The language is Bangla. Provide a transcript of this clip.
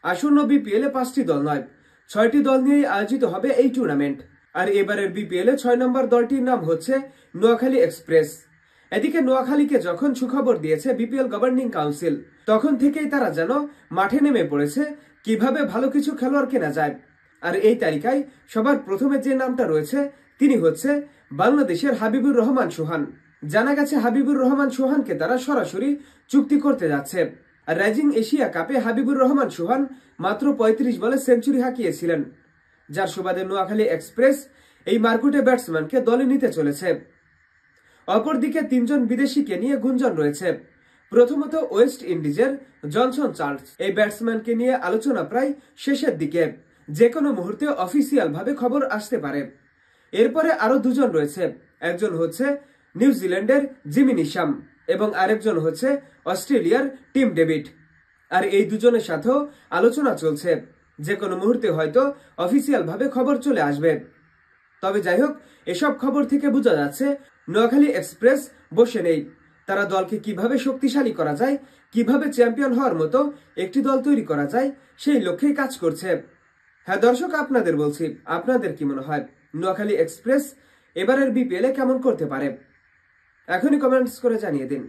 আসন্ন বিপিএল এ 5টি দল নয় 6টি দল নিয়ে আয়োজিত হবে এই টুর্নামেন্ট। আর এবারের বিপিএল এ 6 নম্বর দলটির নাম হচ্ছে নোয়াখালী এক্সপ্রেস। এদিকে নোয়াখালীকে যখন সুখবর দিয়েছে বিপিএল গভর্নিং কাউন্সিল, তখন থেকেই তারা যেন মাঠে নেমে পড়েছে কিভাবে ভালো কিছু খেলোয়াড় কেনা যায়। আর এই তালিকায় সবার প্রথমে যে নামটা রয়েছে তিনি হচ্ছে বাংলাদেশের হাবিবুর রহমান সোহান। জানা গেছে হাবিবুর রহমান সোহানকে তারা সরাসরি চুক্তি করতে যাচ্ছে। আর রাইজিং এশিয়া কাপে হাবিবুর রহমান সোহান মাত্র 35 বলে সেঞ্চুরি হাঁকিয়েছিলেন, যার সুবাদে নোয়াখালী এক্সপ্রেস এই মারকুটে ব্যাটসম্যানকে দলে নিতে চলেছে। অপরদিকে 3 জন বিদেশিকে নিয়ে গুঞ্জন রয়েছে। প্রথমত ওয়েস্ট ইন্ডিজের জনসন চার্লস, এই ব্যাটসম্যানকে নিয়ে আলোচনা প্রায় শেষের দিকে, যে কোনো মুহূর্তে অফিসিয়াল ভাবে খবর আসতে পারে। এরপরে আরো 2 জন রয়েছে, একজন হচ্ছে নিউজিল্যান্ডের জিমি নিশাম এবং আরেকজন হচ্ছে অস্ট্রেলিয়ার টিম ডেভিড। আর এই 2 জনের সাথেও আলোচনা চলছে, যে কোনো মুহূর্তে হয়তো অফিসিয়াল ভাবে খবর চলে আসবে। তবে যাই হোক, এসব খবর থেকে বোঝা যাচ্ছে নোয়াখালী এক্সপ্রেস বসে নেই। তারা দলকে কিভাবে শক্তিশালী করা যায়, কিভাবে চ্যাম্পিয়ন হওয়ার মতো একটি দল তৈরি করা যায়, সেই লক্ষ্যেই কাজ করছে। হ্যাঁ দর্শক, আপনাদের বলছি, আপনাদের কি মনে হয় নোয়াখালী এক্সপ্রেস এবারের বিপিএল এ কেমন করতে পারে? এখনই কমেন্টস করে জানিয়ে দিন।